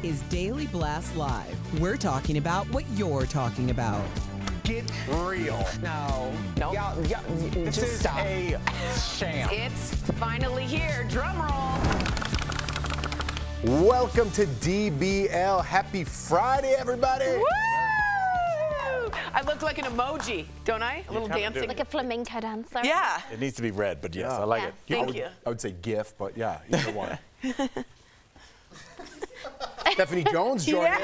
is Daily Blast Live. We're talking about what you're talking about. Get real. No. Yeah, this just is stop. a sham. It's finally here. Drum roll. Welcome to DBL. Happy Friday, everybody. Woo! I look like an emoji, don't I? A little kinda dancing. do. Like a flamenco dancer. Yeah. It needs to be red, but yes, I like Yeah. it. Thank you. I would say GIF, but yeah, either one. Stephanie Jones joining us.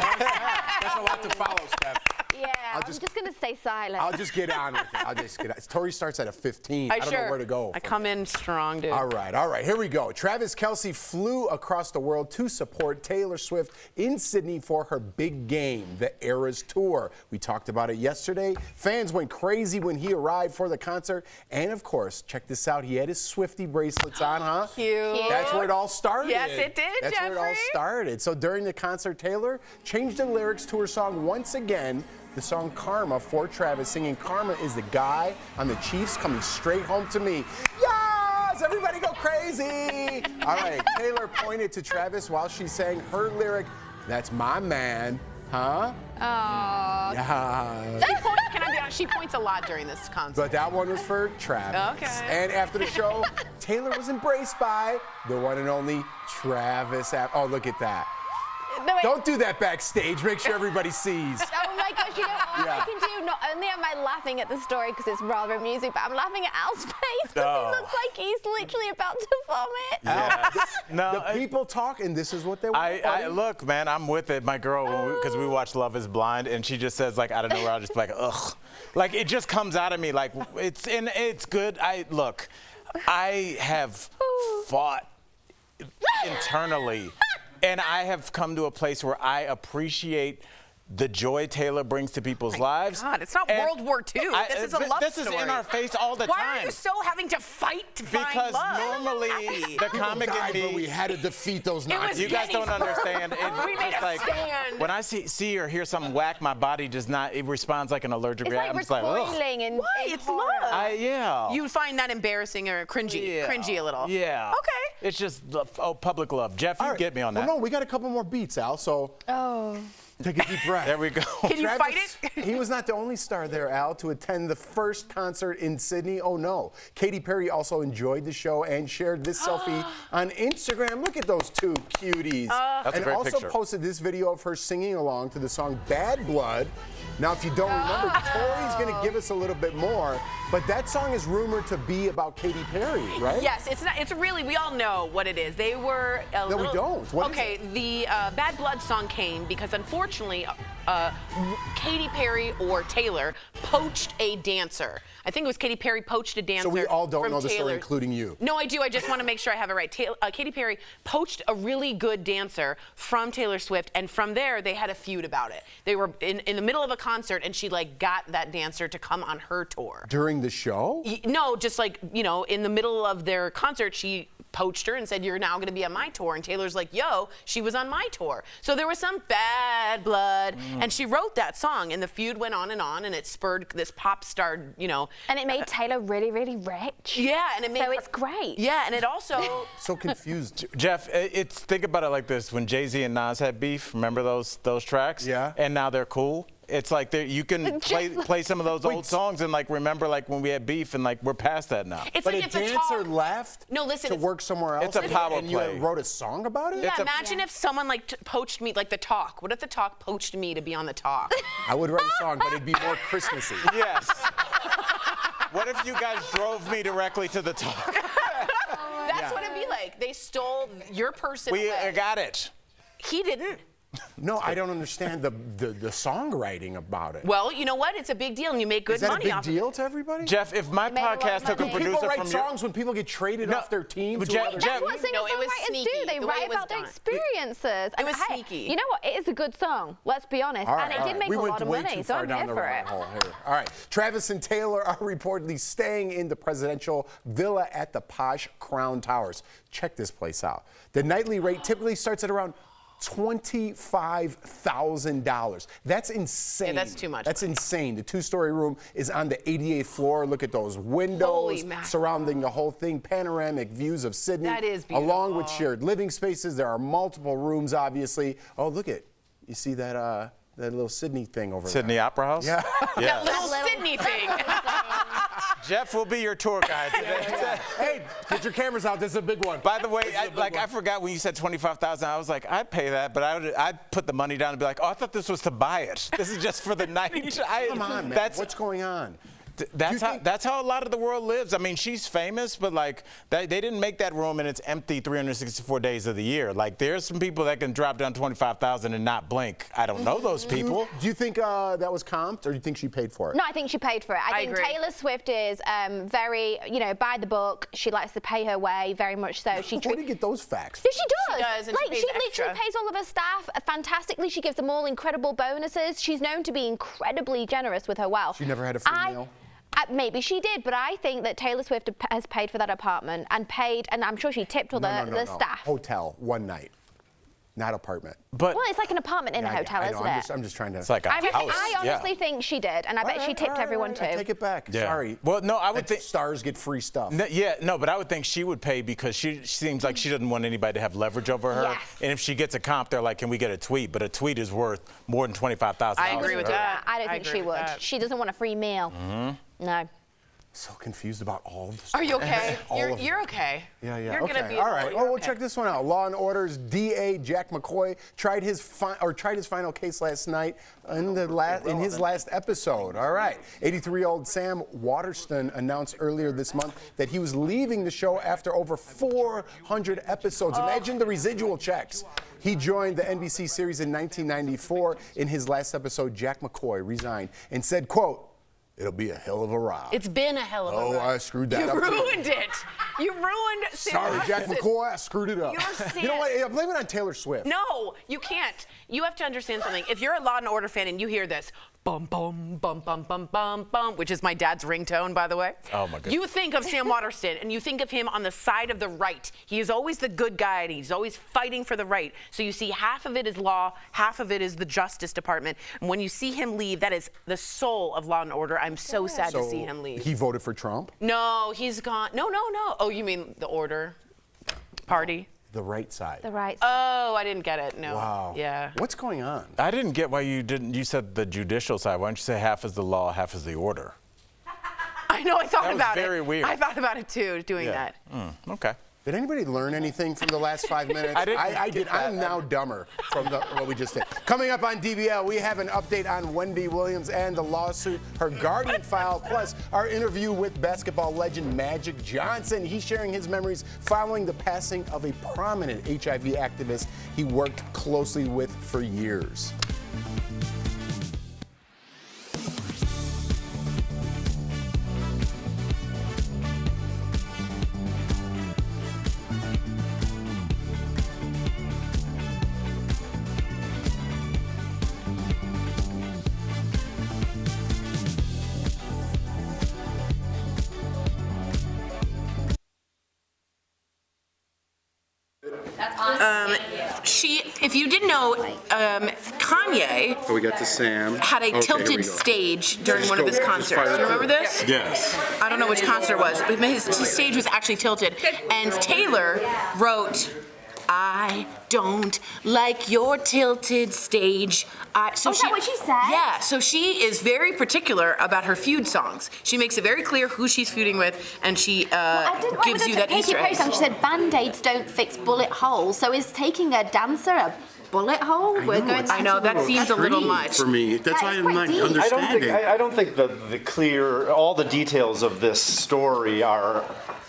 That's a lot to follow, Steph. Yeah, I'm just going to stay silent. I'll just get on with it. Tori starts at a 15. I don't know where to go. I come in strong, dude. All right, here we go. Travis Kelce flew across the world to support Taylor Swift in Sydney for her big game, the Eras Tour. We talked about it yesterday. Fans went crazy when he arrived for the concert. And of course, check this out, he had his Swiftie bracelets on, huh? Cute. That's where it all started. Yes, it did, That's where it all Jeffrey. started. So during the concert, Taylor changed the lyrics to her song once again. The song Karma for Travis, singing Karma is the guy on the Chiefs coming straight home to me. Yes! Everybody go crazy! All right, Taylor pointed to Travis while she sang her lyric, "That's my man." Huh? Aww. Yeah. Can I be honest? She points a lot during this concert. But that one was for Travis. Okay. And after the show, Taylor was embraced by the one and only Travis. Oh, look at that. No, wait. Don't do that backstage. Make sure everybody sees. Oh my gosh, you know what Yeah. I can do? Not only am I laughing at the story because it's rather amusing, but I'm laughing at Al's face because Oh. he looks like he's literally about to vomit. No, The people talk, and this is what they want. I look, man, I'm with it. My girl, because we watch Love Is Blind, and she just says, like, out of nowhere, I'll just be like, ugh. Like, it just comes out of me. Like, it's good. I have fought internally, and I have come to a place where I appreciate the joy Taylor brings to people's lives. God, it's not And World War II. This is a love This story. is in our face all the Why time. are you so having to fight to find Because love? normally the comic died, in but we me, had to defeat those It was Nazis. you guys don't Gettysburg. understand. We made It's a like stand. when I see or hear something whack, my body does not. It responds like an allergic It's reaction. like I'm just like, ugh. recoiling and Why? and It's horror. love. Yeah. You find that embarrassing or cringy a little. Yeah. Okay. It's just public love. Jeff, you All right. get me on that. Well, no, we got a couple more beats, Al, so Oh. take a deep breath. There we go. Can you fight it? He was not the only star there, Al, to attend the first concert in Sydney. Oh, no. Katy Perry also enjoyed the show and shared this selfie on Instagram. Look at those two cuties. That's a and great also picture. posted this video of her singing along to the song Bad Blood. Now, if you don't remember, Tori's going to give us a little bit more, but that song is rumored to be about Katy Perry, right? Yes, it's not. It's really. We all know what it is. They were. No, we don't. What is okay, the Bad Blood song came because unfortunately, Katy Perry or Taylor poached a dancer. I think it was Katy Perry poached a dancer. So we all don't from know the story, Taylor. including you. No, I do. I just want to make sure I have it right. Katy Perry poached a really good dancer from Taylor Swift, and from there they had a feud about it. They were in the middle of a concert, and she like got that dancer to come on her tour. During the show? No, just like, in the middle of their concert, she poached her and said, "You're now going to be on my tour." And Taylor's like, "Yo, she was on my tour." So there was some bad blood, and she wrote that song, and the feud went on, and it spurred this pop star, And it made Taylor really, really rich. Yeah, and it made So her- it's great. Yeah, and it also. So confused. Jeff, think about it like this: when Jay-Z and Nas had beef, remember those tracks? Yeah. And now they're cool. It's like you can play some of those old songs and like remember like when we had beef and like we're past that now. It's But like a it's a dancer talk. left No, listen, to it's- work somewhere else? It's a power and you play. wrote a song about it? Yeah, It's a- imagine if someone like poached me, like The Talk. What if The Talk poached me to be on The Talk? I would write a song, but it'd be more Christmassy. Yes. What if you guys drove me directly to the top? That's what it'd be like. They stole your person We away. got it. He didn't. No, I don't understand the songwriting about it. Well, you know what? It's a big deal, and you make good Is that a money big off deal to everybody? Jeff, if my Made a lot of podcast took a money. producer People write from your songs when people get traded off their team. But to Jeff- other Jeff- That's what No, it was singer-songwriters sneaky, do. They the way write it was about their done. experiences. And was hey, sneaky. you know what? It is a good song. Let's be honest. All And right, it all did right. make We a went lot of way money, too so far I'm down here the for rabbit it. hole here. All right, Travis and Taylor are reportedly staying in the presidential villa at the posh Crown Towers. Check this place out. The nightly rate typically starts at around $25,000. That's insane. Yeah, that's too much That's money. insane. The two-story room is on the 88th floor. Look at those windows Holy mackerel. surrounding the whole thing. Panoramic views of Sydney. That is Along with beautiful. shared living spaces. There are multiple rooms, obviously. Oh, look at, you see that little Sydney thing over there? Sydney Opera House? Yeah. That little Sydney thing. Jeff will be your tour guide today. Hey, get your cameras out. This is a big one. By the way, I forgot when you said $25,000. I was like, I'd pay that, but I'd put the money down and be like, oh, I thought this was to buy it. This is just for the night. Come on, man. What's going on? That's how a lot of the world lives. I mean, she's famous, but like they didn't make that room and it's empty 364 days of the year. Like there's some people that can drop down 25,000 and not blink. I don't know those people. Do you think that was comped, or do you think she paid for it? No, I think she paid for it. I think agree. Taylor Swift is very, by the book. She likes to pay her way, very much so. Where do you get those facts? Yeah, she does. She does, and she like, pays she literally extra. pays all of her staff fantastically. She gives them all incredible bonuses. She's known to be incredibly generous with her wealth. She never had a free meal? Maybe she did, but I think that Taylor Swift has paid for that apartment and I'm sure she tipped all the staff. Hotel, one night, not apartment. But Well, it's like an apartment in a hotel, I know, isn't it? I'm just trying to. it's like a house. I honestly think she did, and I bet she tipped everyone too. I take it back. Yeah. Sorry. Well, no, I would That think stars get free stuff. but I would think she would pay because she seems like she doesn't want anybody to have leverage over her. Yes. And if she gets a comp, they're like, can we get a tweet? But a tweet is worth more than $25,000. I agree with that. I don't think agree she with would. that. She doesn't want a free meal. No. So confused about all of this. Are you okay? All of You're them. okay. Yeah. You're okay. gonna be. All right. you're Well, we'll okay. check this one out. Law and Order's DA Jack McCoy tried his final case last night in his last episode. All right. 83-year-old Sam Waterston announced earlier this month that he was leaving the show after over 400 episodes. Imagine the residual checks. He joined the NBC series in 1994. In his last episode, Jack McCoy resigned and said, quote, "It'll be a hell of a ride." It's been a hell of a ride. I screwed that You up. ruined it. You ruined. Sorry, Jack McCoy, I screwed it up. You're You know what? Yeah, blame it on Taylor Swift. No, you can't. You have to understand something. If you're a Law and Order fan and you hear this, bum bum bum bum bum bum bum, which is my dad's ringtone, by the way. Oh my goodness. You think of Sam Waterston and you think of him on the side of the right. He is always the good guy and he's always fighting for the right. So you see half of it is law, half of it is the Justice Department. And when you see him leave, that is the soul of Law and Order. I'm so sad to see him leave. He voted for Trump? No, he's gone. No. Oh, you mean the Order Party? The right side. The right. Oh, I didn't get it. No. Wow. Yeah. What's going on? I didn't get why you didn't. You said the judicial side. Why don't you say half is the law, half is the order? I know. I thought That was about it. very weird. I thought about it too, doing that. Okay. Did anybody learn anything from the last 5 minutes? I didn't I get did. that. I'm now dumber from what we just did. Coming up on DBL, we have an update on Wendy Williams and the lawsuit her guardian filed, plus our interview with basketball legend Magic Johnson. He's sharing his memories following the passing of a prominent HIV activist he worked closely with for years. If you didn't know, Kanye So we got to Sam. had a tilted stage during one of his concerts. Do you remember this? Yes. I don't know which concert it was, but his stage was actually tilted. And Taylor wrote, "I don't like your tilted stage." Is that what she said? Yeah, so she is very particular about her feud songs. She makes it very clear who she's feuding with, and she gives you that Katy Easter Perry egg. song, she said Band-Aids don't fix bullet holes. So is taking a dancer a bullet hole? I know, that seems a little much. For me, that's why I'm not understanding. I don't think all the details of this story are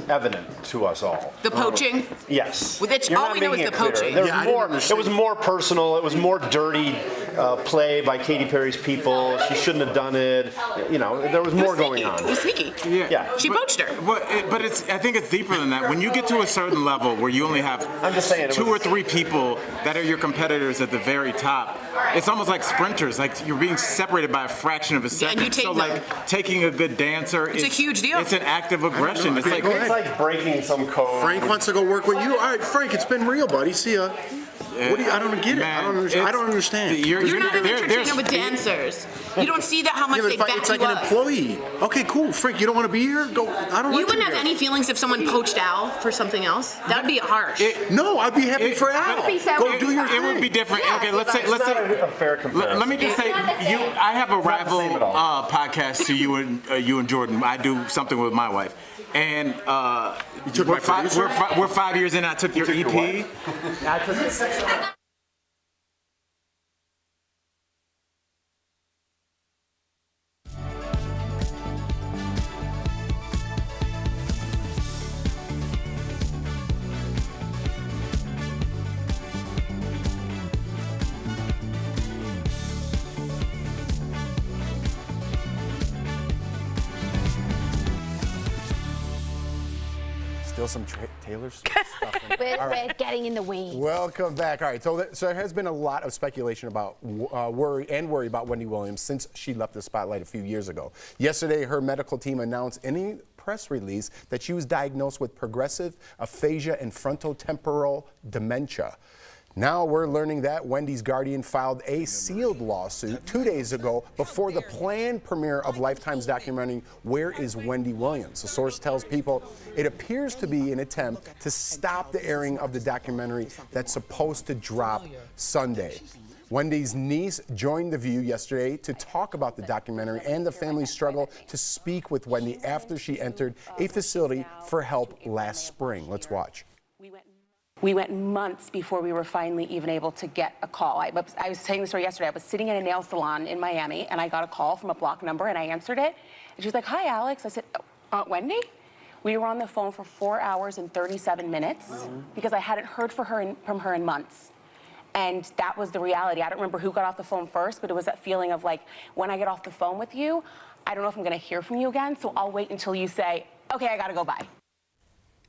evident to us all. The poaching? Yes. With it- You're all not we know making is it the clear. poaching. There was Yeah, I didn't more. It understand. was more personal. It was more dirty play by Katy Perry's people. She shouldn't have done it. You know, there was more going on. It was sneaky. Yeah. She poached her. But I think it's deeper than that. When you get to a certain level where you only have I'm just saying, it two was- or three people that are your competitors at the very top, it's almost like sprinters. Like you're being separated by a fraction of a second. you take so them. like taking a good dancer It's a is huge deal. It's an act of aggression. It's like It's like breaking some code. Frank wants to go work with you. All right, Frank, it's been real, buddy. See ya. What do you, I don't get it. I don't understand. You're not an entertainer with dancers. You don't see that how much they back it's you like an up. employee. Okay, cool. Frank, you don't want to be here? Go. I don't. You like wouldn't to be have here. any feelings if someone poached Al for something else. That'd be harsh. No, I'd be happy for Al. Go do your thing. It would be different. Okay, let's say. a fair comparison. Let me just say, I have a rival podcast to you and Jordan. I do something with my wife, and took my producer? we're 5 years in. I took your EP. Still some Taylor Swift stuff. We're getting in the weeds. Welcome back. All right, so there has been a lot of speculation about worry about Wendy Williams since she left the spotlight a few years ago. Yesterday, her medical team announced in a press release that she was diagnosed with progressive aphasia and frontotemporal dementia. Now we're learning that Wendy's guardian filed a sealed lawsuit 2 days ago before the planned premiere of Lifetime's documentary, Where is Wendy Williams? A source tells People it appears to be an attempt to stop the airing of the documentary that's supposed to drop Sunday. Wendy's niece joined The View yesterday to talk about the documentary and the family's struggle to speak with Wendy after she entered a facility for help last spring. Let's watch. We went months before we were finally even able to get a call. I was telling the story yesterday. I was sitting in a nail salon in Miami, and I got a call from a block number, and I answered it. And she was like, "Hi, Alex." I said, "Aunt Wendy?" We were on the phone for 4 hours and 37 minutes because I hadn't heard from her in months. And that was the reality. I don't remember who got off the phone first, but it was that feeling of like, when I get off the phone with you, I don't know if I'm going to hear from you again, so I'll wait until you say, "Okay, I got to go, bye."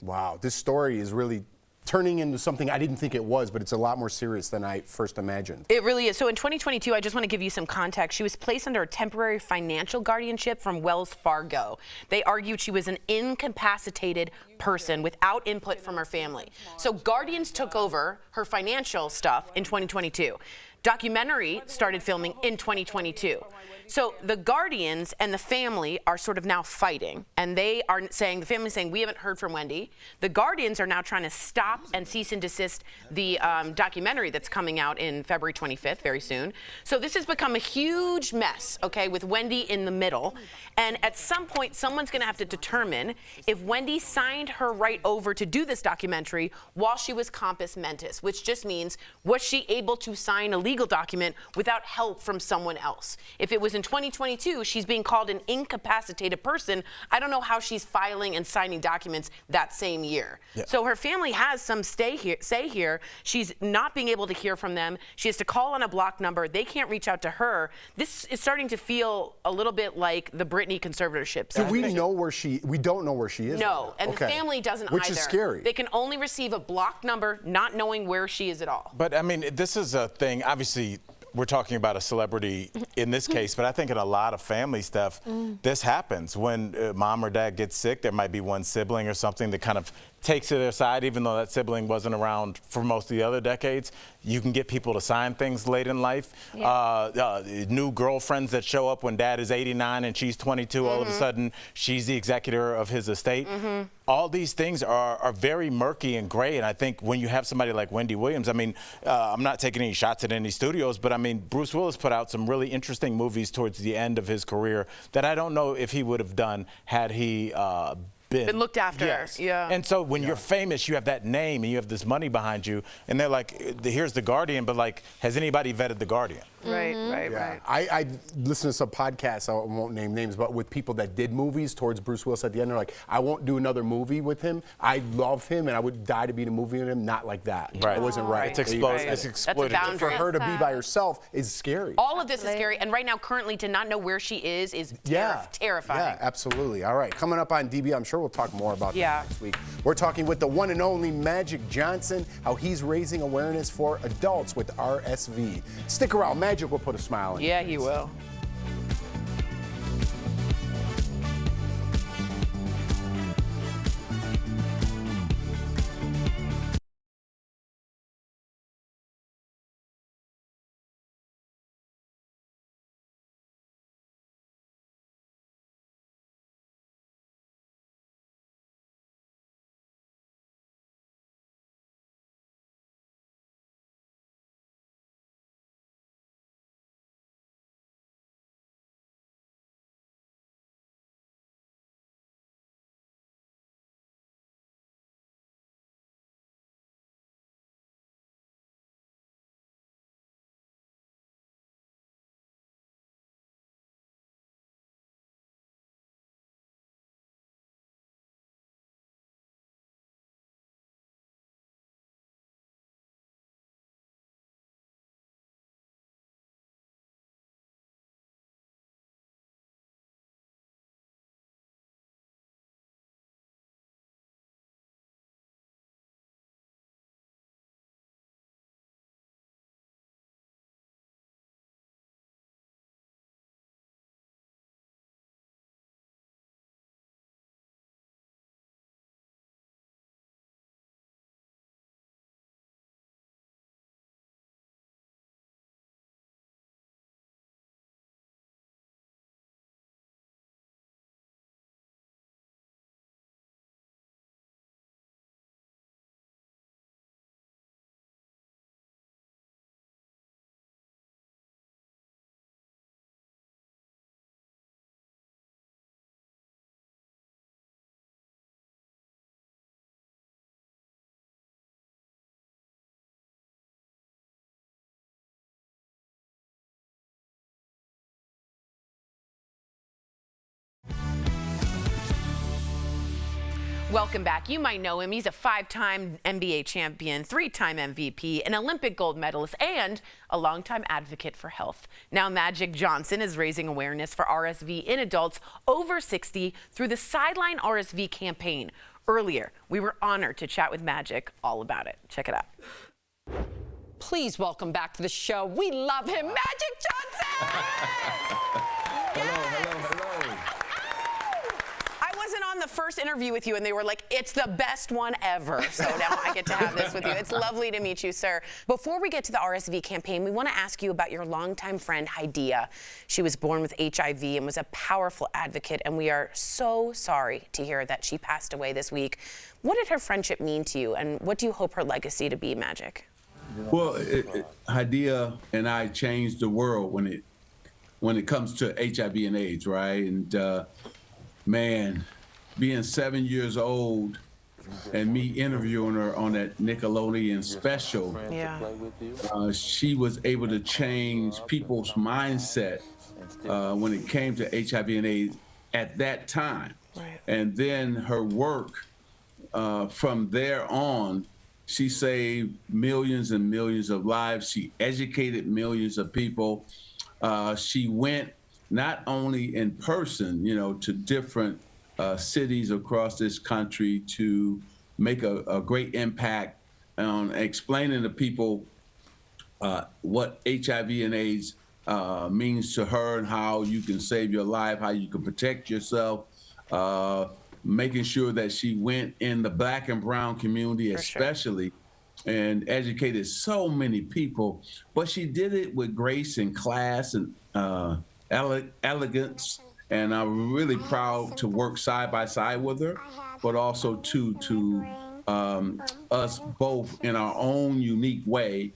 Wow, this story is really turning into something I didn't think it was, but it's a lot more serious than I first imagined. It really is. So in 2022, I just want to give you some context. She was placed under a temporary financial guardianship from Wells Fargo. They argued she was an incapacitated person without input from her family. So guardians took over her financial stuff in 2022. Documentary started filming in 2022. So the guardians and the family are sort of now fighting, and they are saying, the family's saying, we haven't heard from Wendy. The guardians are now trying to stop and cease and desist the documentary that's coming out in February 25th, very soon. So this has become a huge mess, okay, with Wendy in the middle. And at some point, someone's gonna have to determine if Wendy signed her right over to do this documentary while she was compos mentis, which just means, was she able to sign a legal document without help from someone else? If it was in 2022, she's being called an incapacitated person. I don't know how she's filing and signing documents that same year. Yeah. So her family has some say here. She's not being able to hear from them. She has to call on a block number. They can't reach out to her. This is starting to feel a little bit like the Britney conservatorship. Do we know where we don't know where she is? No, and the family doesn't either. Which is scary. They can only receive a block number, not knowing where she is at all. But I mean, this is a thing, obviously, we're talking about a celebrity in this case, but I think in a lot of family stuff, this happens. When mom or dad gets sick, there might be one sibling or something that kind of takes to their side, even though that sibling wasn't around for most of the other decades. You can get people to sign things late in life. Yeah. New girlfriends that show up when dad is 89 and she's 22, all of a sudden she's the executor of his estate. All these things are very murky and gray, and I think when you have somebody like Wendy Williams, I mean, I'm not taking any shots at any studios, but I mean, Bruce Willis put out some really interesting movies towards the end of his career that I don't know if he would have done had he been looked after. Yes. Yeah. And so when you're famous, you have that name and you have this money behind you, and they're like, here's the Guardian, but like, has anybody vetted the Guardian? Right. I listened to some podcasts, I won't name names, but with people that did movies towards Bruce Willis at the end. They're like, I won't do another movie with him. I love him and I would die to be in a movie with him. Not like that. Right. It wasn't right. It's explosive. Right. It's That's a exploited. boundary. For her to be by herself is scary. All of this is scary, and right now, currently, to not know where she is terrifying. Yeah, absolutely. All right, coming up on DBL, I'm sure we'll talk more about that next week. We're talking with the one and only Magic Johnson, how he's raising awareness for adults with RSV. Stick around, Magic will put a smile on you. Yeah, he will. Welcome back. You might know him. He's a 5-time NBA champion, 3-time MVP, an Olympic gold medalist, and a longtime advocate for health. Now Magic Johnson is raising awareness for RSV in adults over 60 through the Sideline RSV campaign. Earlier, we were honored to chat with Magic all about it. Check it out. Please welcome back to the show. We love him, Magic Johnson! Hello. I wasn't on the first interview with you, and they were like, it's the best one ever. So now I get to have this with you. It's lovely to meet you, sir. Before we get to the RSV campaign, we want to ask you about your longtime friend, Hydea. She was born with HIV and was a powerful advocate, and we are so sorry to hear that she passed away this week. What did her friendship mean to you, and what do you hope her legacy to be, Magic? Well, Hydea and I changed the world when it comes to HIV and AIDS, right? And man, being 7 years old and me interviewing her on that Nickelodeon special, she was able to change people's mindset when it came to HIV and AIDS at that time. Right. And then her work from there on, she saved millions and millions of lives. She educated millions of people. She went not only in person, to different cities across this country to make a great impact on explaining to people what HIV and AIDS means to her and how you can save your life, how you can protect yourself, making sure that she went in the Black and brown community especially, and educated so many people. But she did it with grace and class and elegance, and I'm really proud to work side by side with her, but also to us both in our own unique way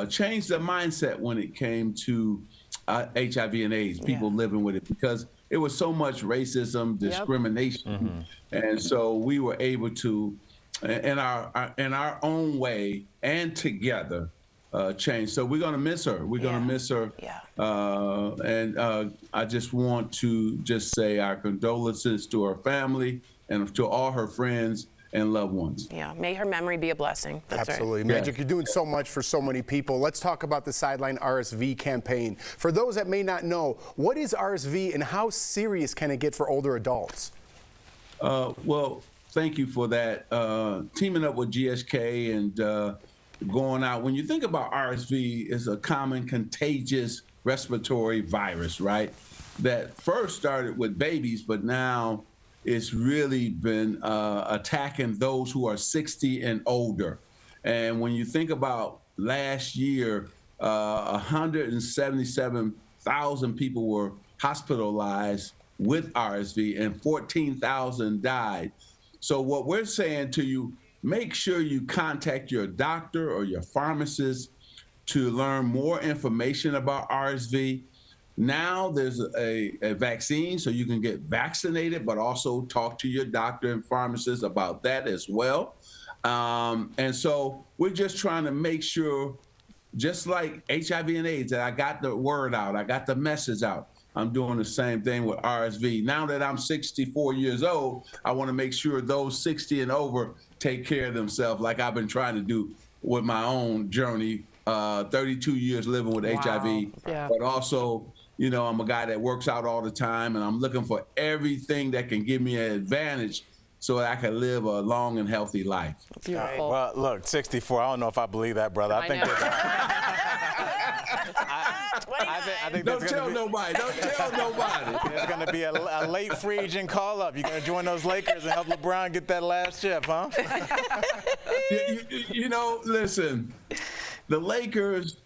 change the mindset when it came to HIV and AIDS, people living with it, because it was so much racism, discrimination, and so we were able to, in our own way and together, change. So we're going to miss her. We're going to miss her. And I just want to just say our condolences to her family and to all her friends and loved ones. Yeah, may her memory be a blessing. That's Absolutely. Right. Magic, you're doing so much for so many people. Let's talk about the Sideline RSV campaign. For those that may not know, what is RSV and how serious can it get for older adults? Well, thank you for that. Teaming up with GSK and going out. When you think about RSV, it's a common contagious respiratory virus, right? That first started with babies, but now it's really been attacking those who are 60 and older. And when you think about last year, 177,000 people were hospitalized with RSV and 14,000 died. So what we're saying to you, make sure you contact your doctor or your pharmacist to learn more information about RSV. Now there's a vaccine, so you can get vaccinated, but also talk to your doctor and pharmacist about that as well. And so we're just trying to make sure, just like HIV and AIDS, that I got the word out, I got the message out. I'm doing the same thing with RSV. Now that I'm 64 years old, I want to make sure those 60 and over take care of themselves, like I've been trying to do with my own journey, 32 years living with HIV, but also, I'm a guy that works out all the time, and I'm looking for everything that can give me an advantage so that I can live a long and healthy life. Beautiful. Well, look, 64, I don't know if I believe that, brother. I think I think don't tell nobody. Don't tell nobody. There's going to be a late free agent call-up. You're going to join those Lakers and help LeBron get that last chip, huh? Listen, the Lakers,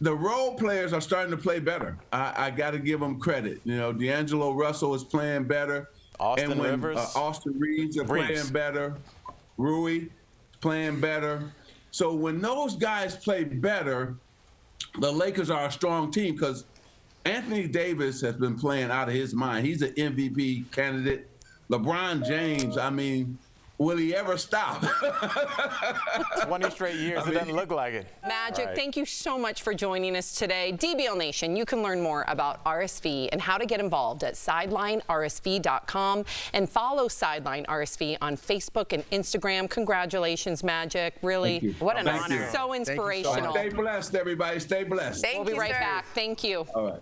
the role players are starting to play better. I got to give them credit. D'Angelo Russell is playing better. Austin Rivers. Austin Reeves are playing better. Rui is playing better. So when those guys play better, the Lakers are a strong team because Anthony Davis has been playing out of his mind. He's an MVP candidate. LeBron James, will he ever stop? 20 straight years, it doesn't look like it. Magic, Right. thank you so much for joining us today. DBL Nation, you can learn more about RSV and how to get involved at sidelinersv.com and follow Sideline RSV on Facebook and Instagram. Congratulations, Magic. Really, What an Thank honor. you. so inspirational. Stay blessed, everybody. Stay blessed. Thank We'll be you, right sir. back. Thank you. All right.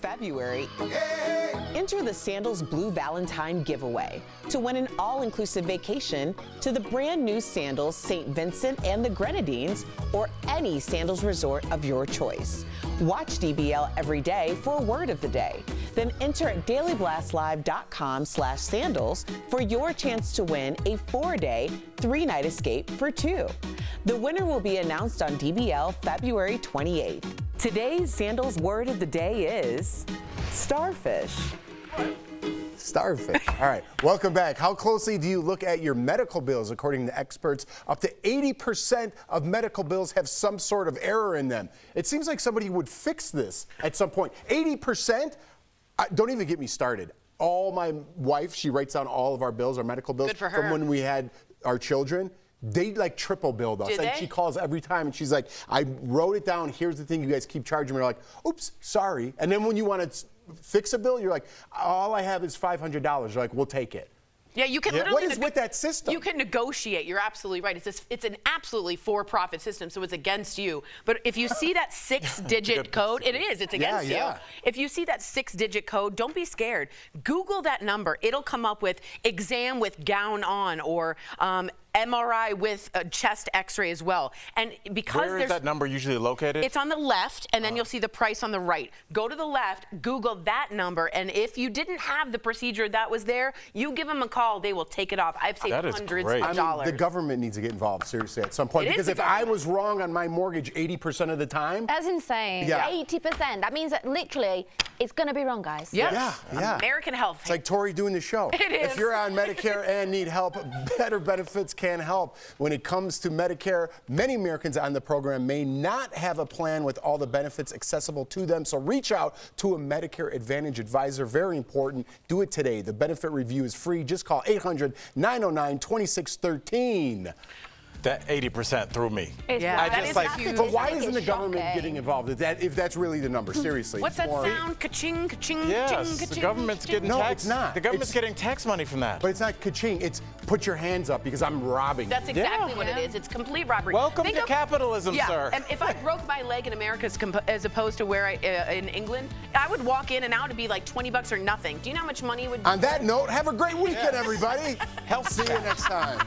February, enter the Sandals Blue Valentine giveaway to win an all-inclusive vacation to the brand new Sandals St. Vincent and the Grenadines or any Sandals resort of your choice. Watch DBL every day for a word of the day. Then enter at dailyblastlive.com/sandals for your chance to win a 4-day, 3-night escape for 2. The winner will be announced on DBL February 28th. Today's Sandals word of the day is starfish. Starfish. All right, welcome back. How closely do you look at your medical bills? According to experts, up to 80% of medical bills have some sort of error in them. It seems like somebody would fix this at some point. 80%? Don't even get me started. My wife, she writes down all of our bills, our medical bills, Good for her. from when we had our children. They like triple billed us. Did And they? she calls every time and she's like, I wrote it down. Here's the thing you guys keep charging me. We're like, oops, sorry. And then when you want to fix a bill, you're like, all I have is $500. You're like, we'll take it. Yeah, you can literally. What is with that system? You can negotiate. You're absolutely right. It's an absolutely for-profit system, so it's against you. But if you see that 6-digit code, it is. It's against you. If you see that 6-digit code, don't be scared. Google that number. It'll come up with exam with gown on or MRI with a chest X-ray as well. And because where is that number usually located? It's on the left, and then you'll see the price on the right. Go to the left, Google that number, and if you didn't have the procedure that was there, you give them a call. They will take it off. I've saved hundreds of dollars. The government needs to get involved seriously at some point, because if I was wrong on my mortgage 80% of the time, that's insane. 80%. That means that literally it's going to be wrong, guys. Yes. Yeah. American Health. It's like Tori doing the show. It is. If you're on Medicare and need help, Better Benefits can help. When it comes to Medicare, many Americans on the program may not have a plan with all the benefits accessible to them, so reach out to a Medicare Advantage advisor. Very important. Do it today. The benefit review is free. Just call 800-909-2613. That 80% threw me. Yeah, I just like. But why isn't the government getting involved? If that's really the number, seriously. What's that sound? Ka-ching, ka-ching, yes, ka-ching, ka-ching. the government's getting tax. No, it's not. The government's getting tax money from that. But it's not ka-ching. It's put your hands up because I'm robbing. That's exactly what it is. It's complete robbery. Welcome to capitalism, sir. And if I broke my leg in America as opposed to where in England, I would walk in and out and be like $20 or nothing. Do you know how much money it would be? On that note, have a great weekend, everybody. See you next time.